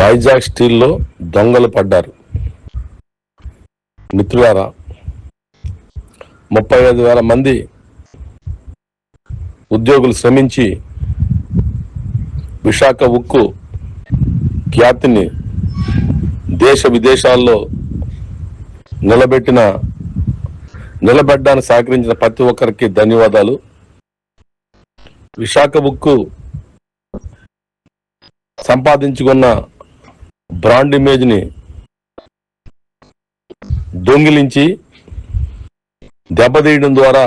వైజాగ్ స్టీల్లో దొంగలు పడ్డారు. మిత్రులారా, 35,000 మంది ఉద్యోగులు శ్రమించి విశాఖ ఉక్కు ఖ్యాతిని దేశ విదేశాల్లో నిలబెట్టడానికి సహకరించిన ప్రతి ఒక్కరికి ధన్యవాదాలు. విశాఖ ఉక్కు సంపాదించుకున్న బ్రాండ్ ఇమేజ్ ని దొంగిలించి దెబ్బతీయడం ద్వారా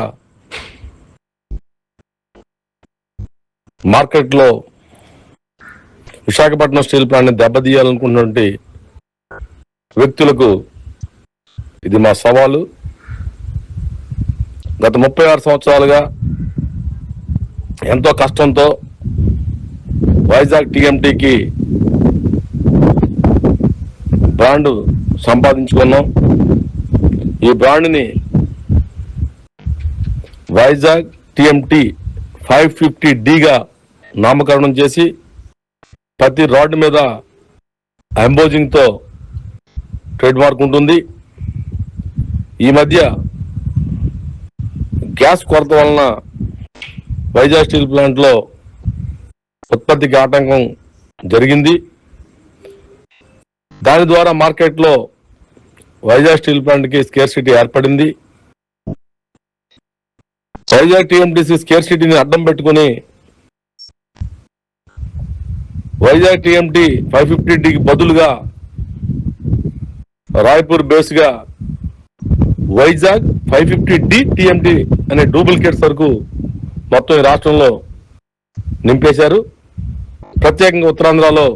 మార్కెట్లో విశాఖపట్నం స్టీల్ ప్లాంట్ ని దెబ్బతీయాలనుకున్నటువంటి వ్యక్తులకు ఇది మా సవాలు. గత 36 సంవత్సరాలుగా ఎంతో కష్టంతో వైజాగ్ టీఎంటీకి బ్రాండ్ సంపాదించుకున్నాం. ఈ బ్రాండ్ని వైజాగ్ టీఎంటీ 550Dగా నామకరణం చేసి ప్రతి రాడ్ మీద ఎంబోజింగ్ తో ట్రేడ్ మార్క్ ఉంటుంది. ఈ మధ్య గ్యాస్ కొరత వలన వైజాగ్ స్టీల్ ప్లాంట్ లో ఉత్పత్తికి ఆటంకం జరిగింది. దాని ద్వారా మార్కెట్లో వైజాగ్ స్టీల్ ప్లాంట్ కి స్కేర్సిటీ ఏర్పడింది. వైజాగ్ టీఎంటీసీ స్కేర్సిటీని అడ్డం పెట్టుకుని వైజాగ్ టీఎంటీ 550Dకి బదులుగా రాయ్పూర్ బేస్ గా వైజాగ్ 550D టీఎంటీ అనే డూప్లికేట్ సరుకు మొత్తం ఈ రాష్ట్రంలో నింపేశారు. ప్రత్యేకంగా ఉత్తరాంధ్రలో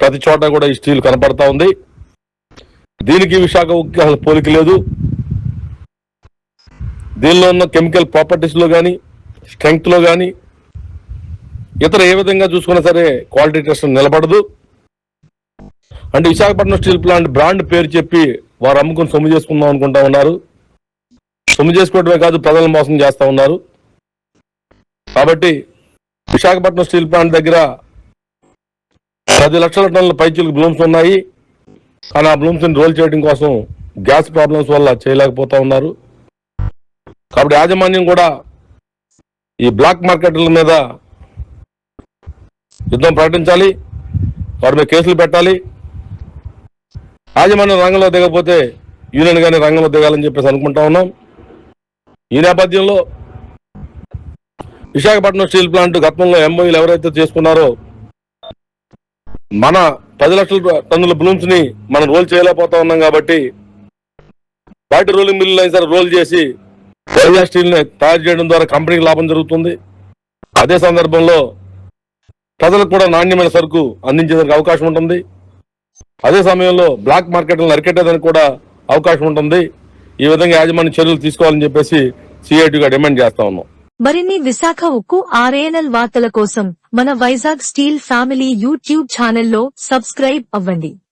ప్రతి చోట కూడా ఈ స్టీల్ కనపడతా ఉంది. దీనికి విశాఖ ఉక్కు అసలు పోలిక లేదు. దీనిలో ఉన్న కెమికల్ ప్రాపర్టీస్ లో కానీ, స్ట్రెంగ్త్ లో కానీ, ఇతర ఏ విధంగా చూసుకున్నా సరే క్వాలిటీ టెస్ట్ నిలబడదు. అంటే విశాఖపట్నం స్టీల్ ప్లాంట్ బ్రాండ్ పేరు చెప్పి వారు అమ్ముకుని సొమ్ము చేసుకుందాం అనుకుంటా ఉన్నారు. సొమ్ము చేసుకోవడమే కాదు, ప్రజలను మోసం చేస్తా ఉన్నారు. కాబట్టి విశాఖపట్నం స్టీల్ ప్లాంట్ దగ్గర 10 లక్షల టన్నుల పైచీలకు బ్లూమ్స్ ఉన్నాయి. కానీ ఆ బ్లూమ్స్ ని రోల్ చేయడం కోసం గ్యాస్ ప్రాబ్లమ్స్ వల్ల చేయలేకపోతా ఉన్నారు. కాబట్టి యాజమాన్యం కూడా ఈ బ్లాక్ మార్కెట్ల మీద యుద్ధం ప్రకటించాలి, వారి మీద కేసులు పెట్టాలి. యాజమాన్యం రంగంలో దిగకపోతే యూనియన్ గానీ రంగంలో దిగాలని చెప్పేసి అనుకుంటా ఉన్నాం. ఈ నేపథ్యంలో విశాఖపట్నం స్టీల్ ప్లాంట్ గతంలో ఎంఓయూలు ఎవరైతే చేసుకున్నారో మన 10 లక్షల టన్నుల బ్లూమ్స్ ని మనం రోల్ చేయలేకపోతా ఉన్నాం. కాబట్టి బయట రోలింగ్ మిల్లు అయినా సరే రోల్ చేసి వైజాగ్ స్టీల్ ని తయారు చేయడం ద్వారా కంపెనీకి లాభం జరుగుతుంది. అదే సందర్భంలో ప్రజలకు కూడా నాణ్యమైన సరుకు అందించేందుకు అవకాశం ఉంటుంది. అదే సమయంలో బ్లాక్ మార్కెట్లను అరికట్టేదానికి కూడా అవకాశం ఉంటుంది. ఈ విధంగా యాజమాన్య చర్యలు తీసుకోవాలని చెప్పేసి సిఐటిగా డిమాండ్ చేస్తా ఉన్నాం. మరిన్ని విశాఖ ఉక్కు RANL వార్తల కోసం మన వైజాగ్ స్టీల్ ఫ్యామిలీ యూట్యూబ్ ఛానల్లో సబ్స్క్రైబ్ అవ్వండి.